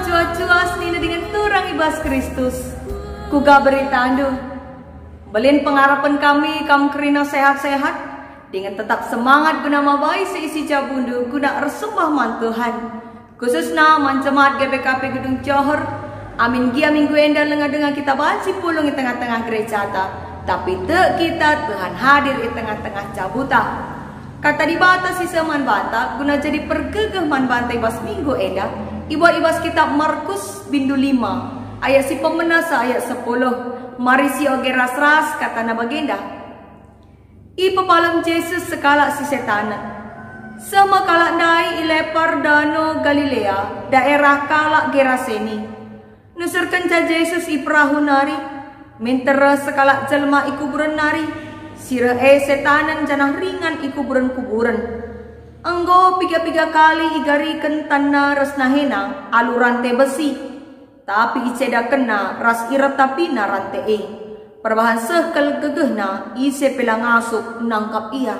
cuas-cuas nina dengan turang ibas Kristus. Kuga berita andu. Belin pengharapan kami kam kerina sehat-sehat dengan tetap semangat guna mabai seisi jabundu guna ersembah man Tuhan. Khususnya mancemat GBKP Gedung Johor. Amin gia minggu enda lenga dengan kita banci pulung di tengah-tengah gereja ta. Tapi te kita Tuhan hadir di tengah-tengah cabuta. Kata di bata si seman bata guna jadi pergegeh man bantai bas minggu enda. Ibas kitab Markus bindu 5 ayat si pemenasa ayat 10. Mari si oge ras-ras kata na bagenda. I pepalam Yesus sekala si setana. Sama kalak dai ilepar dano Galilea daerah kalak Geraseni. Nusur kenca Yesus i perahu nari. Mentera sekalak jelma i kuburan nari. Sira setanan janah ringan i kuburan-kuburan. Anggo piga-piga kali igarikan tanah resnahena alu rantai besi. Tapi iceda kena ras iratapina rantai Perbahan sekel gegehna ise pelang asuk nangkap ia.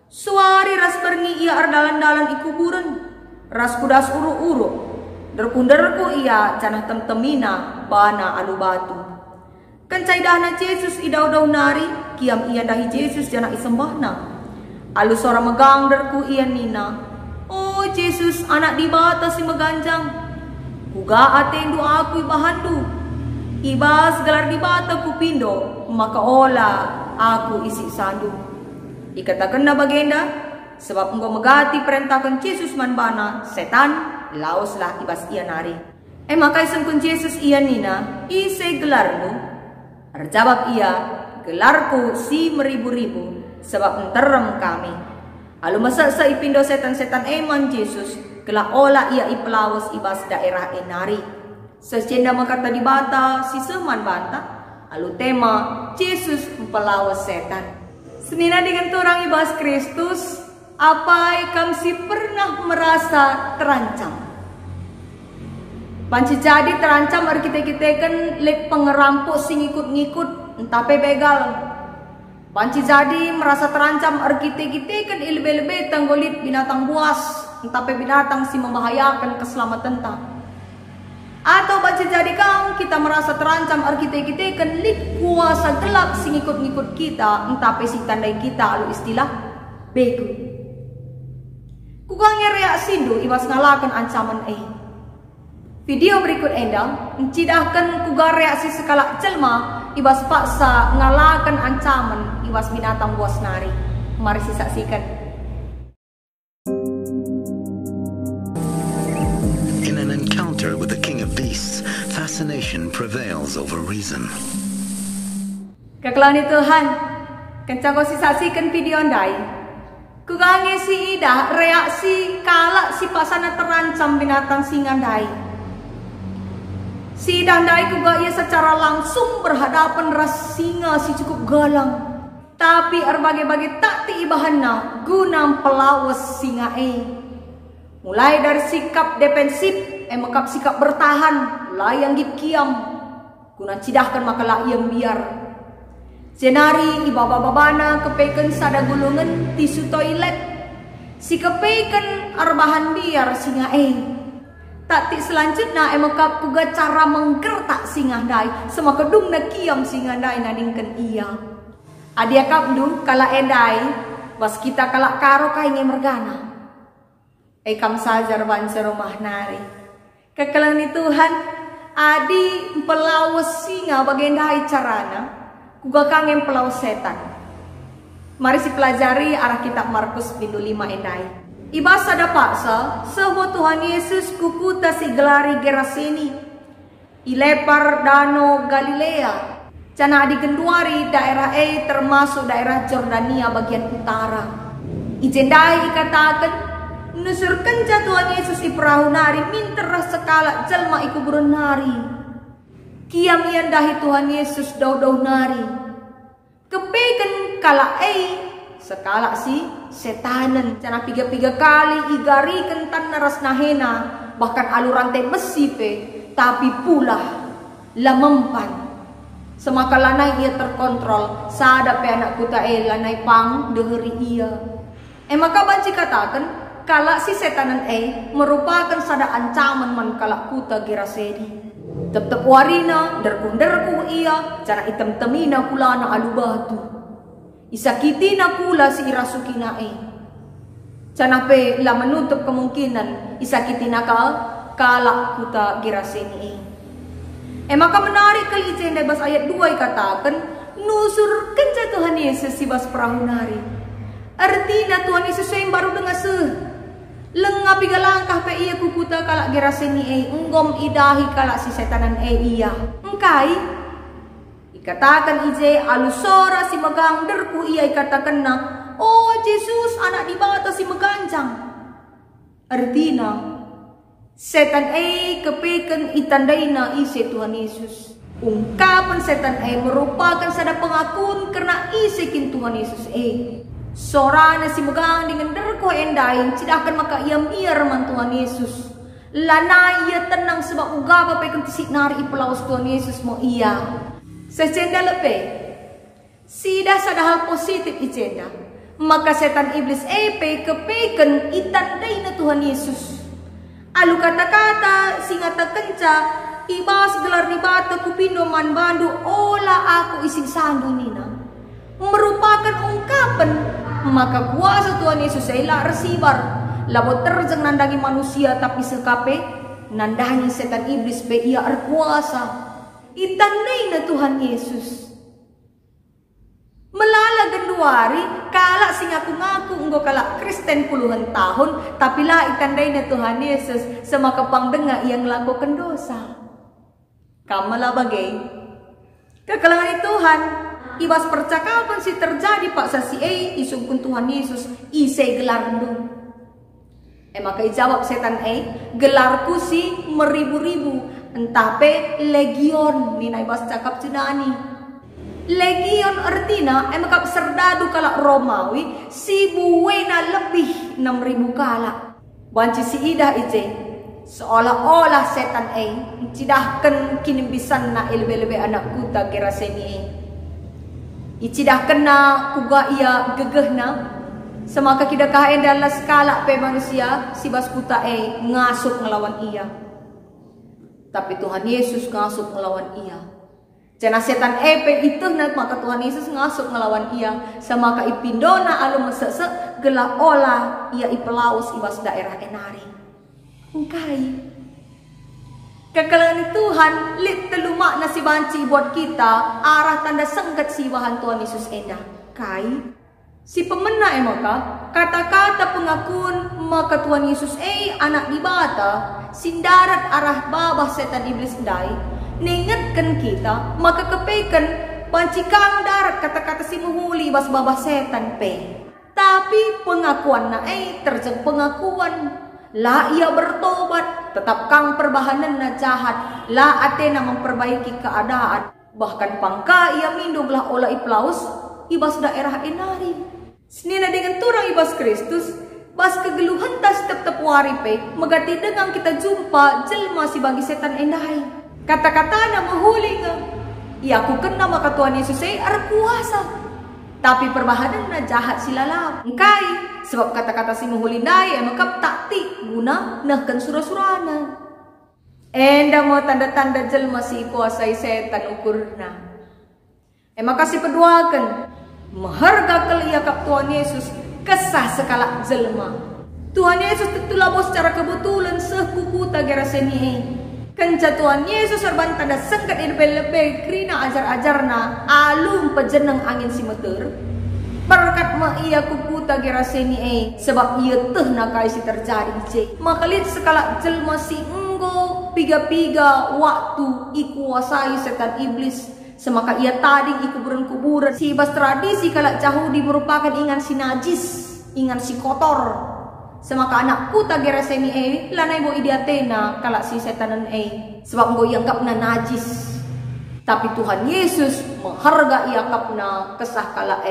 Suari ras berngi ia ardalan-dalan i kuburan. Ras kudas uru-uru. Derku-derku ia canah tem-temina bana alu batu. Kencai dahna Yesus idau-dau nari. Kiam ia dahi Yesus jana isembahna. Alu sora megang derku ia nina. Oh Yesus anak di bata si meganjang. Kuga atendu aku ibahandu. Ibas gelar di bata kupindo. Maka ola aku isi sandu. Ikatakan na bagenda. Sebab engkau megati perintahkan Yesus manbana. Setan laoslah ibas ia nari. Maka isengkun Yesus ia nina. Ise gelarmu. Terjawab ia. Gelarku si meribu-ribu. Sebab enterem kami. Alu masa sa ipindo setan-setan eman Yesus. Kela ola ia ipelawas ibas daerah enari. Sesenda makata di bata si seman banta. Alu tema Yesus mempelawas setan. Senina dengan turang ibas Kristus. Apai kam si pernah merasa terancam. Panci jadi terancam kita kan lek pengerampuk sing ngikut-ngikut entah begal. Panci jadi merasa terancam kita kan ilbe-ilbe tanggolit binatang buas. Entah binatang si membahayakan keselamatan ta. Atau panci jadi kang kita merasa terancam kita kan lik kuasa gelap si ngikut-ngikut kita. Entah si tandai kita alu istilah bego. Kugangnya reaksi do ibas ngalakan ancaman Video berikut enda mencidahkan kuga reaksi sekala jelma ibas paksa ngalakan ancaman ibas binatang buas nari. Mari saksikan. In an encounter with the king of beasts, fascination prevails over reason. Kekelani Tuhan, kencang kau saksikan video andai. Kugange si Ida reaksi kala si pasana terancam binatang singandai. Si Dandai kuga ia secara langsung berhadapan ras singa si cukup galang. Tapi berbagai-bagai taktik ibahana guna pelawas singa Mulai dari sikap defensif, makap sikap bertahan, layang gip kiam. Guna cidahkan makalah yang biar. Senari ibaba-babana kepekan sada gulungan tisu toilet. Si kepekan arbahan biar singa Taktik selanjutnya emakap kuga cara menggertak singandai. Sama kedung na kiam singandai nadingkan ia. Adia kapdu kala endai. Bas kita kala karo kainge mergana. Kam sajar bansa rumah nari. Kekelani Tuhan. Adi pelawas singa bagendai carana. Kuga kangen pelawas setan. Mari si pelajari arah kitab Markus bindu 5 endai. Ibas ada paksa, semua Tuhan Yesus kukuta si gelari Geraseni. Ilepar dano Galilea. Cana digenduari daerah termasuk daerah Jordania bagian utara. Ijendai ikatakan, nusurkan Tuhan Yesus i perahu nari, minterah sekala jelma iku burun nari. Kiam iandahi Tuhan Yesus dau-dau nari. Kepekan kala sekala si setanan cana piga-piga kali igarikan tanah ras nahena bahkan alu rantai besi tapi pula lamempan semaka lanai ia terkontrol sada pe anak kuta lanai pang deheri ia maka banci katakan kalak si setanan merupakan sada ancaman man kalak kuta Geraseni. Tetap warina derku iya cara item temina kula na alubatu. Isakiti na kula si irasukina Cana pe la menutup kemungkinan isakiti na kalak kuta Geraseni maka menarik kali icenda bas ayat 2 katakan nusurkan sa Tuhan Yesus si bas perahunari. Artinya Tuhan Yesus yang baru dengar lengapi galangkah pe iya kukuta kalak Geraseni enggom idahi kalak si setanan iya. Engkai ikatakan ije alusora si megang derku iya ikatakan na oh Yesus anak di bata si meganjang. Artinya setan kepeken itandai na ise Tuhan Yesus. Ungkapan setan merupakan sada pengakuan karena isekin Tuhan Yesus sorana si megang dengan derko endain cidahkan maka iam iar man Tuhan Yesus. Lana ia tenang sebab ugaba pe kentisik nari ipelaus Tuhan Yesus mo iya. Secenda lepe sida sada hal positif icenda. Maka setan iblis pe kepeken itandai na Tuhan Yesus. Alu kata-kata singata kenca ibas gelar ni bata kupindo man bandu ola aku isin sandu nina merupakan ungkapan maka kuasa Tuhan Yesus la resibar labo terjang nandangi manusia tapi sekape nandangi setan iblis be ia arkuasa itandai na Tuhan Yesus. Melala genduari kalak sing ngaku enggo kalak Kristen puluhan tahun tapi lah itandai na Tuhan Yesus semaka pangdenga yang melakukan dosa. Kamala bagai kekalangan Tuhan ibas percakapan si terjadi pak sasi isungkun Tuhan Yesus ise gelar ndung. Maka ijawab setan gelarku si meribu-ribu entah pe legion ni ibas cakap cenani. Legion artinya maka serdadu kalak Romawi si buena lebih 6.000 kalak. Banci si idah ije seolah-olah setan cidahkan kini bisan na elbe-lebe anak kuta Geraseni icidahkan na kuga ia gegeh na semaka kita kain dalam skala pe manusia si bas kuta ngasuk ngelawan ia tapi Tuhan Yesus ngasuk ngelawan ia. Cina setan pe itu nak maka Tuhan Yesus ngasuk ngelawan ia sama ka ipindona alu mesesek gelak olah ia ipelaus ibas daerah enari. Engkai kekalangan Tuhan lit telu makna si banci buat kita arah tanda sengket si bahan Tuhan Yesus enda. Kai si pemena maka kata-kata pengakuan maka Tuhan Yesus anak di bata sindarat arah babah setan iblis dai ningatkan kita maka kepeken pancikang darat kata-kata si muhuli bas babah setan pe tapi pengakuan na terjeng pengakuan la ia bertobat tetap kang perbahanan na jahat la atena memperbaiki keadaan bahkan pangka ia minduglah olah iplaus ibas daerah enari senina dengan turang ibas Kristus bas kegeluhan tas tetap waripe megati dengan kita jumpa jelma si bagi setan endai kata-kata na mahuling ia aku kena maka Tuhan Yesus kuasa tapi perbahanan na jahat silalam engkai sebab kata-kata si mahulindai maka taktik guna nahkan surah-surana enda mau tanda-tanda jelma si kuasai setan ukurna maka si peduakan maharga kelia kap Tuhan Yesus kesah sekala jelma Tuhan Yesus tetulabo secara kebetulan sekukuta Geraseni kenca Tuhan Yesus serban tanda sengkat lebih krina ajar-ajarna alum pejeneng angin si meter berkat ma iya kukuta Geraseni sebab ia teh nakai si terjadi maka lihat sekala jelma si enggo piga-piga waktu ikuasai setan iblis semaka ia tadi kuburan-kuburan si bas tradisi kalak Yahudi merupakan ingan si najis ingan si kotor semaka anak kuta Geraseni lanai bo idiatena kalak si setanan sebab bo ianggap na najis tapi Tuhan Yesus menghargai ianggap na kesah kalak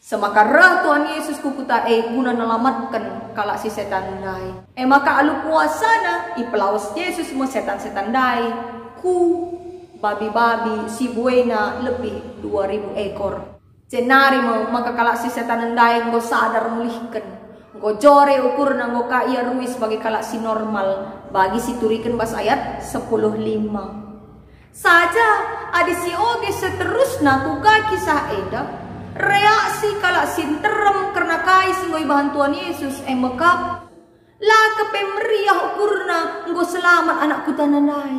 semaka rah Tuhan Yesus kukuta guna nalamatkan kalak si setan dai maka alu kuasana ipelaus Yesus mo setan-setan dai ku babi-babi si buena lebih 2.000 ekor cenari mo maka kalak si setan dai ngo sadar mulihkan Nggo jore ukur na nggo ka ia ruis sebagai kalak si normal bagi si turikan bas ayat 10:5. Saja adi si oge seterusna kuka kisah eda reaksi kalak sin terem karena kai si ngoi bahan Tuhan Yesus mekap la kepemeriah ukurna nggo selamat anakku tananai.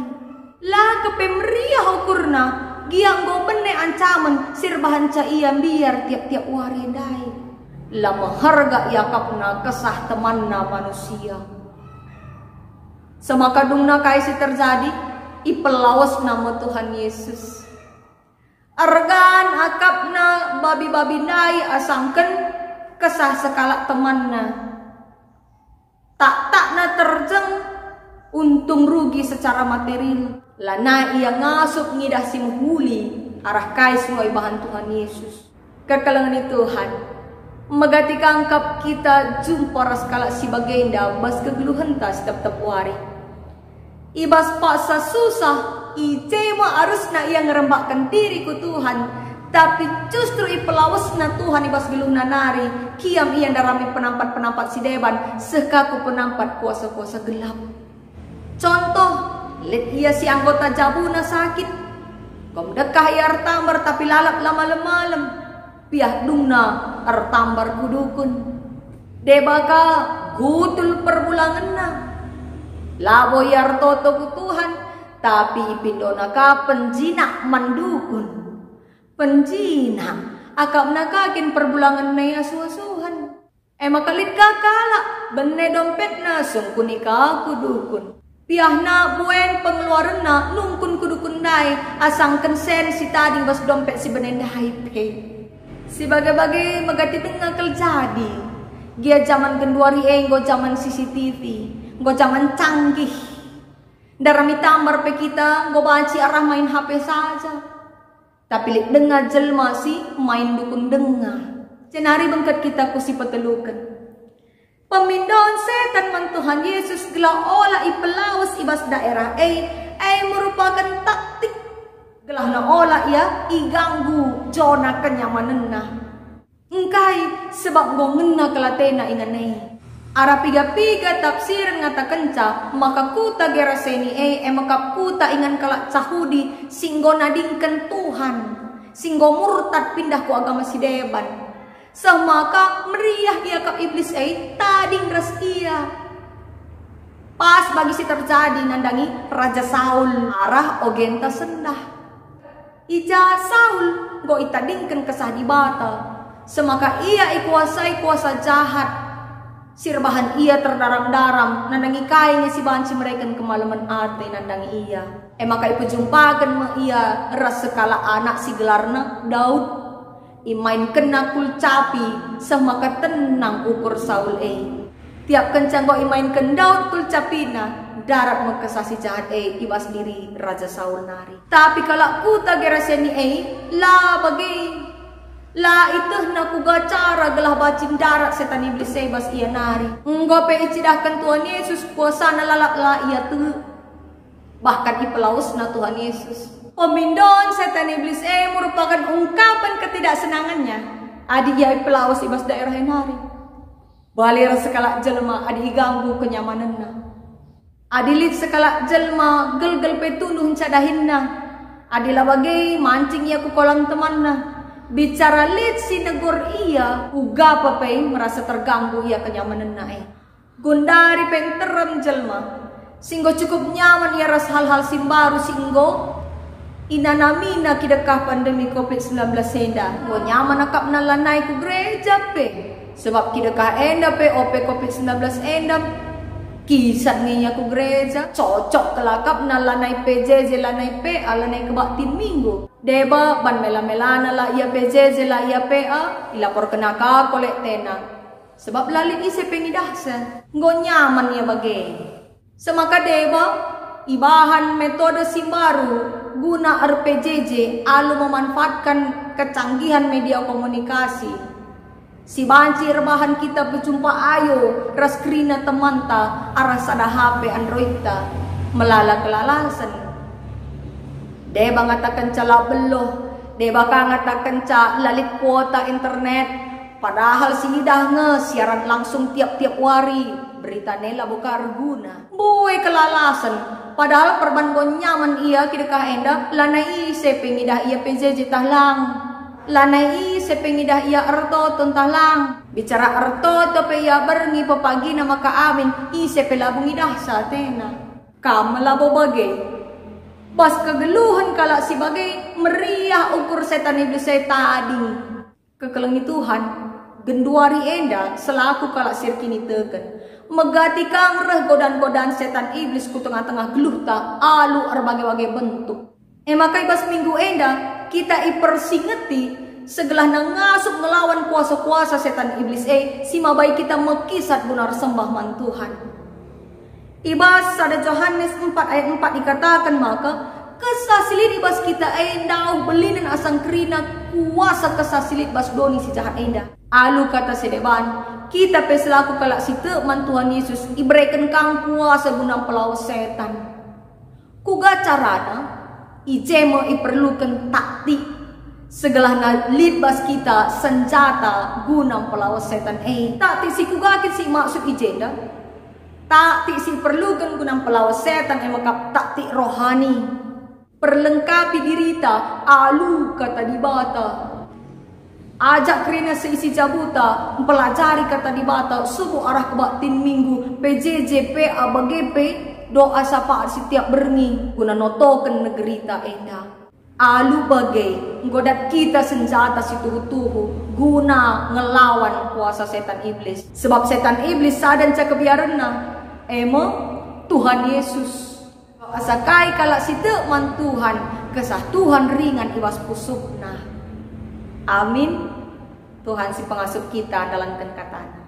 La kepemeriah ukurna giang nggo bene ancaman sirbahan ca ia biar tiap-tiap waredai. Lama harga yakapna kesah temanna manusia. Semakadungna kaisi terjadi ipelawas nama Tuhan Yesus. Argan akapna babi-babi nai asangken kesah sekalak temanna. Tak-takna terjeng untung rugi secara material. Lana ia ngasup ngidah simhuli arah kais ngoi bahan Tuhan Yesus. Kekalangan Tuhan. Magati kangkap kita jumpa raskala si bagenda bas kegeluhan tas tetap wari. Ibas paksa susah, icema harusna ia ngerembakkan diri ku Tuhan, tapi justru ipelawasna Tuhan ibas geluh nanari, kiam ia darami penampat-penampat si deban, sekaku penampat kuasa-kuasa gelap. Contoh, lihat ia si anggota jabuna sakit, kom dekah ia artambar tapi lalap lama-lemalam. Piah dungna artambar kudukun debaka gutul perbulanganna labo yar toto ku Tuhan tapi ipindona ka penjina mandukun penjina akap nakakin perbulangan na asuh-asuhan makalit kakala benne dompetna sungkuni ka kudukun piahna buen pengeluaran na nungkun kudukun dai asangken sen si tadi bas dompet si benen dai pe. Si bagai-bagai magati tengah terjadi. Dia zaman genduari nggo zaman CCTV, nggo zaman canggih. Darami tambar pe kita nggo baci arah main HP saja. Tapi lek dengar jelma si main dukun dengar. Cenari bengket kita ku si petelukan. Pemindon setan man Tuhan Yesus gelah olah ipelawas ibas daerah merupakan taktik gelah na olah ya iganggu jona kenyamanenna. Engkai sebab go ngena kelatena inganai. Ara piga-piga tafsiran ngata kenca maka kuta geraseni maka kuta ingan kalak cahudi singgo nadingken Tuhan. Singgo murtad pindah ku agama si deban. Semaka meriah ia ka iblis tading ras ia. Pas bagi si terjadi nandangi Raja Saul arah ogenta sendah. Ija Saul go itadingkan kesah di bata. Semaka ia ikuasai kuasa jahat. Sirbahan ia terdaram-daram. Nandangi kainnya si banci mereka kemalaman ate nandangi ia. Maka ipujumpakan ma ia ras sekala anak si gelarna Daud. Imain kena kulcapi semaka tenang ukur Saul Tiap kencang go imainkan Daud kulcapina. Darat mekesasi jahat ibas diri Raja Saul nari. Tapi kalau kuta geraseni la bagi la iteh na kuga cara gelah bacin darat setan iblis ibas ia nari. Enggo pe icidahkan Tuhan Yesus kuasa na lalak la ia tu. Bahkan ipelaus na Tuhan Yesus. Pemindon setan iblis merupakan ungkapan ketidaksenangannya. Adi ia ipelaus ibas daerah nari. Balir sekala jelma adi iganggu kenyamananna. Adilit sekalak jelma gel-gel petunduh cadahinna. Adila bagai mancing ia ku kolam temanna. Bicara lit si negor ia uga papai merasa terganggu ia kenyamananna Gundari penterem jelma. Singgo cukup nyaman ia ras hal-hal simbaru singgo. Inanamina kidekah pandemi COVID-19 senda. Go nyaman akap nalanai ku gereja pe. Sebab kidekah enda pe ope COVID-19 endam. Kisah niya ku gereja cocok kelakap na lanai PJJ lanai PA lanai kebaktin minggu deba ban mela-melana la ia PJJ la ia PA ilapor kena ka kolek tena sebab lalik ise pengidahsa nggo nyaman ya bage semaka deba ibahan metode simbaru guna RPJJ alu memanfaatkan kecanggihan media komunikasi. Si banci rebahan kita berjumpa ayo raskrina temanta arah sada HP Android ta melala kelalasan. Deba ngatakan cala beloh, deba ka ngatakan ca lalit kuota internet, Padahal si idah nge siaran langsung tiap-tiap hari. Berita nela buka arguna. Boy kelalasan. Padahal perban gon nyaman ia kidekah enda. Lanai se pengidah ia PJJ tahlang. Lanai se pengidah ia erto tontahlang. Bicara erto tope ia berengi pepagi nama ka amin. Ise pelabung idah satena. Kamalabo bagai. Bas kegeluhan kala si bagai meriah ukur setan iblis saya tadi. Kekelengi Tuhan, genduari enda selaku kala sirkini teken. Megati kang reh godan-godan setan iblis ku tengah-tengah geluh ta alu berbagai-bagai bentuk. Makai bas minggu enda kita ipersingeti segelah ngasup ngelawan kuasa-kuasa setan iblis si mabai kita mekisat benar sembah man Tuhan. Ibas ada Yohanes 4 ayat 4 dikatakan maka kesasilit ibas kita endau belinen asang kerina kuasa kesasilit bas doni si jahat enda. Alu kata sedeban kita peselaku kalak si teman Tuhan Yesus iberikan kang kuasa guna pelawan setan. Kuga carana ijemo iperlukan taktik segelah na lid bas kita senjata guna pelawan setan taktik si kuga si maksud ijenda. Taktik si perlukan guna pelawan setan makap taktik rohani. Perlengkapi dirita alu kata dibata. Ajak kerina seisi jabuta pelajari kata dibata subuh arah kebatin minggu PJJ PA BGP doa sapa setiap berni guna notoken negerita enda. Alu bagai godat kita senjata si tuhu-tuhu guna ngelawan kuasa setan iblis. Sebab setan iblis sadan cakebiarena Tuhan Yesus. Asakai kalak si teman Tuhan kesah Tuhan ringan ibas pusukna. Amin. Tuhan si pengasuh kita dalam katanya.